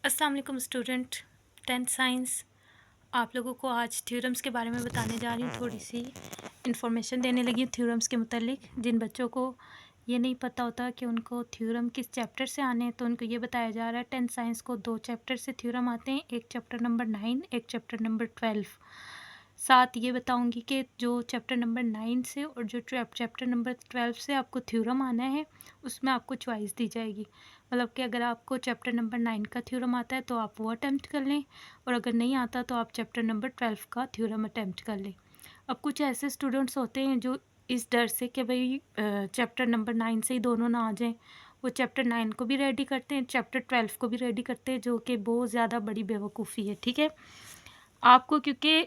अस्सलाम वालेकुम student 10th science. आप लोगों को आज थ्योरम्स के बारे में बताने जा रही हूँ। थोड़ी सी इन्फॉर्मेशन देने लगी हूँ थ्योरम्स के मुतालिक। जिन बच्चों को ये नहीं पता होता कि उनको थ्योरम किस चैप्टर से आने हैं, तो उनको ये बताया जा रहा है 10th साइंस को 2 चैप्टर से थ्योरम आते हैं, एक चैप्टर नंबर 9, एक चैप्टर नंबर 12। साथ ये बताऊंगी कि जो चैप्टर नंबर 9 से और जो चैप्टर नंबर 12 से आपको थ्योरम आना है, उसमें आपको चॉइस दी जाएगी। मतलब कि अगर आपको चैप्टर नंबर 9 का थ्योरम आता है तो आप वो अटैम्प्ट कर लें, और अगर नहीं आता तो आप चैप्टर नंबर 12 का थ्योरम अटैम्प्ट कर लें। अब कुछ ऐसे स्टूडेंट्स होते हैं जो इस डर से कि भाई चैप्टर नंबर 9 से ही दोनों ना आ जाएं, वो चैप्टर 9 को भी रेडी करते हैं, चैप्टर 12 को भी रेडी करते हैं, जो कि बहुत ज़्यादा बड़ी बेवकूफ़ी है। ठीक है, आपको क्योंकि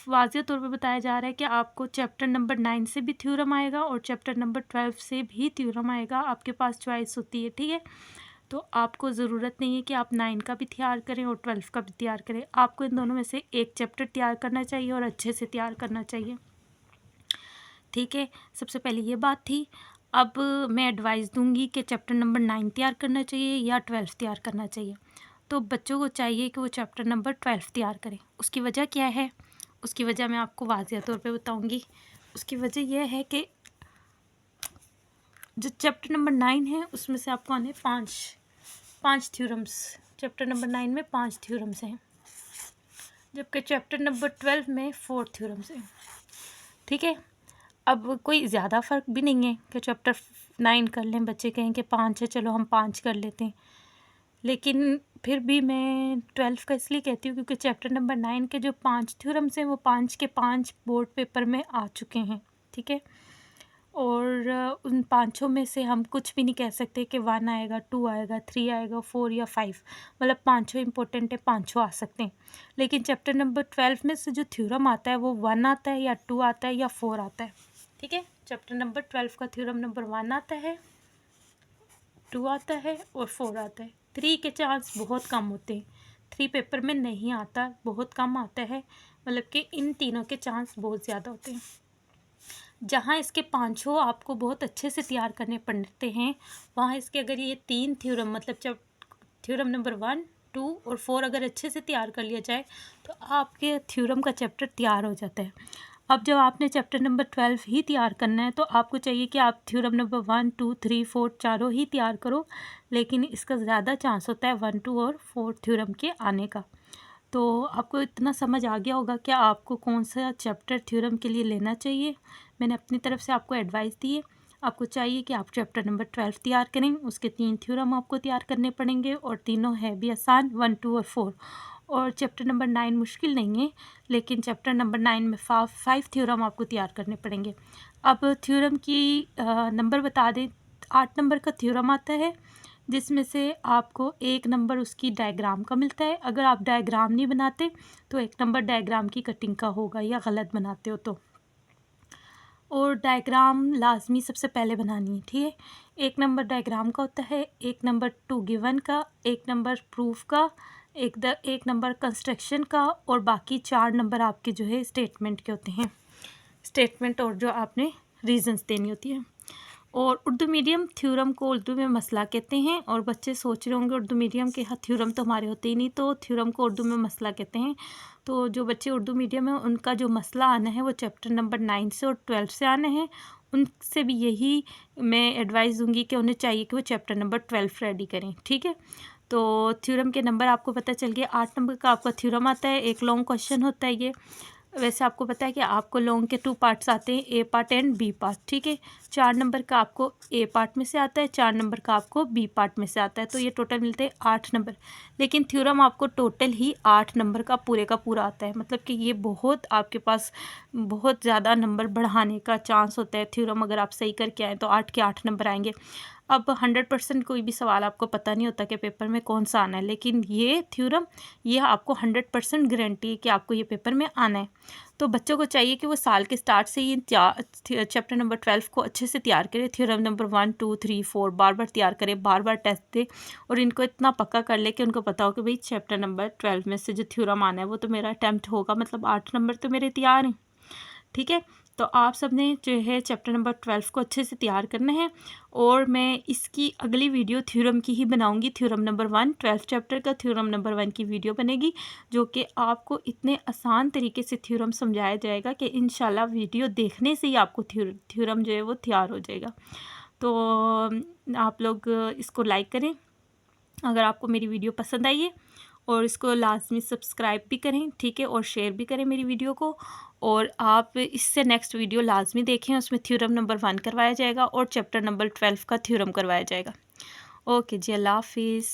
वाज़ेह तौर पे बताया जा रहा है कि आपको चैप्टर नंबर 9 से भी थ्योरम आएगा और चैप्टर नंबर 12 से भी थ्योरम आएगा, आपके पास चॉइस होती है। ठीक है, तो आपको ज़रूरत नहीं है कि आप 9 का भी तैयार करें और 12 का भी तैयार करें। आपको इन दोनों में से एक चैप्टर तैयार करना चाहिए और अच्छे से तैयार करना चाहिए। ठीक है, सबसे पहले ये बात थी। अब मैं एडवाइस दूंगी कि चैप्टर नंबर 9 तैयार करना चाहिए या 12 तैयार करना चाहिए। तो बच्चों को चाहिए कि वो चैप्टर नंबर 12 तैयार करें। उसकी वजह क्या है? उसकी वजह मैं आपको वाज़ेह तौर पे बताऊंगी। उसकी वजह यह है कि जो चैप्टर नंबर 9 है उसमें से आपको आने पाँच थ्योरम्स। चैप्टर नंबर 9 में 5 थ्योरम्स हैं, जबकि चैप्टर नंबर 12 में 4 थ्योरम्स हैं। ठीक है, अब कोई ज़्यादा फ़र्क भी नहीं है कि चैप्टर 9 कर लें, बच्चे कहें कि 5 है चलो हम 5 कर लेते हैं। लेकिन फिर भी मैं 12 का इसलिए कहती हूँ क्योंकि चैप्टर नंबर 9 के जो 5 थ्योरम्स हैं वो 5 के 5 बोर्ड पेपर में आ चुके हैं। ठीक है, और उन पाँचों में से हम कुछ भी नहीं कह सकते कि 1 आएगा, 2 आएगा, 3 आएगा, 4 या 5। मतलब पाँचों इंपॉर्टेंट है, पाँचों आ सकते हैं। लेकिन चैप्टर नंबर 12 में से जो थ्योरम आता है वो 1 आता है या 2 आता है या 4 आता है। ठीक है, चैप्टर नंबर 12 का थ्योरम नंबर 1 आता है, 2 आता है और 4 आता है। 3 के चांस बहुत कम होते हैं, 3 पेपर में नहीं आता, बहुत कम आता है। मतलब कि इन तीनों के चांस बहुत ज़्यादा होते हैं। जहाँ इसके पाँचों आपको बहुत अच्छे से तैयार करने पड़ते हैं, वहाँ इसके अगर ये 3 थ्योरम मतलब जब थ्योरम नंबर 1, 2 और 4 अगर अच्छे से तैयार कर लिया जाए तो आपके थ्योरम का चैप्टर तैयार हो जाता है। अब जब आपने चैप्टर नंबर 12 ही तैयार करना है तो आपको चाहिए कि आप थ्योरम नंबर 1, 2, 3, 4 चारों ही तैयार करो, लेकिन इसका ज़्यादा चांस होता है 1, 2 और 4 थ्योरम के आने का। तो आपको इतना समझ आ गया होगा कि आपको कौन सा चैप्टर थ्योरम के लिए लेना चाहिए। मैंने अपनी तरफ से आपको एडवाइस दी है। आपको चाहिए कि आप चैप्टर नंबर 12 तैयार करें, उसके 3 थ्योरम आपको तैयार करने पड़ेंगे और तीनों है भी आसान, 1, 2 और 4। और चैप्टर नंबर 9 मुश्किल नहीं है, लेकिन चैप्टर नंबर 9 में 5 थ्योरम आपको तैयार करने पड़ेंगे। अब थ्योरम की नंबर बता दें। 8 नंबर का थ्योरम आता है, जिसमें से आपको 1 नंबर उसकी डायग्राम का मिलता है। अगर आप डायग्राम नहीं बनाते तो 1 नंबर डायग्राम की कटिंग का होगा, या गलत बनाते हो तो। और डायग्राम लाजमी सबसे पहले बनानी है। ठीक है, 1 नंबर डायग्राम का होता है, 1 नंबर टू गिवन का, 1 नंबर प्रूफ का, 1 नंबर कंस्ट्रक्शन का, और बाकी 4 नंबर आपके जो है स्टेटमेंट के होते हैं। स्टेटमेंट और जो आपने रीजंस देनी होती है। और उर्दू मीडियम थ्योरम को उर्दू में मसला कहते हैं। और बच्चे सोच रहे होंगे उर्दू मीडियम के थ्योरम तो हमारे होते ही नहीं, तो थ्योरम को उर्दू में मसला कहते हैं। तो जो बच्चे उर्दू मीडियम है उनका जो मसला आना है वो चैप्टर नंबर 9 से और 12 से आना है। उनसे भी यही मैं एडवाइस दूंगी कि उन्हें चाहिए कि वो चैप्टर नंबर 12 रेडी करें। ठीक है, तो थ्योरम के नंबर आपको पता चल गया। 8 नंबर का आपका थ्योरम आता है, एक लॉन्ग क्वेश्चन होता है ये। वैसे आपको पता है कि आपको लॉन्ग के 2 पार्ट्स आते हैं, ए पार्ट एंड बी पार्ट। ठीक है, 4 नंबर का आपको ए पार्ट में से आता है, 4 नंबर का आपको बी पार्ट में से आता है, तो ये टोटल मिलते हैं 8 नंबर। लेकिन थ्योरम आपको टोटल ही 8 नंबर का पूरा आता है। मतलब कि ये बहुत आपके पास बहुत ज़्यादा नंबर बढ़ाने का चांस होता है। थ्योरम अगर आप सही करके आएँ तो 8 के 8 नंबर आएंगे। अब 100% कोई भी सवाल आपको पता नहीं होता कि पेपर में कौन सा आना है, लेकिन ये थ्योरम ये आपको 100% गारंटी है कि आपको ये पेपर में आना है। तो बच्चों को चाहिए कि वो साल के स्टार्ट से ही चैप्टर नंबर 12 को अच्छे से तैयार करें। थ्योरम नंबर 1, 2, 3, 4 बार बार तैयार करें, बार बार टेस्ट दें, और इनको इतना पक्का कर ले कि उनको पता हो कि भाई चैप्टर नंबर 12 में से जो थ्योरम आना है वो तो मेरा अटैम्प्ट होगा, मतलब 8 नंबर तो मेरे तैयार हैं। ठीक है, तो आप सब ने जो है चैप्टर नंबर 12 को अच्छे से तैयार करना है, और मैं इसकी अगली वीडियो थ्योरम की ही बनाऊंगी। थ्योरम नंबर 1, 12 चैप्टर का थ्योरम नंबर 1 की वीडियो बनेगी, जो कि आपको इतने आसान तरीके से थ्योरम समझाया जाएगा कि इंशाल्लाह वीडियो देखने से ही आपको थ्योरम जो है वो तैयार हो जाएगा। तो आप लोग इसको लाइक करें अगर आपको मेरी वीडियो पसंद आई है, और इसको लाजमी सब्सक्राइब भी करें, ठीक है, और शेयर भी करें मेरी वीडियो को। और आप इससे नेक्स्ट वीडियो लाजमी देखें, उसमें थ्योरम नंबर 1 करवाया जाएगा और चैप्टर नंबर 12 का थ्योरम करवाया जाएगा। ओके जी, अल्लाह हाफिज़।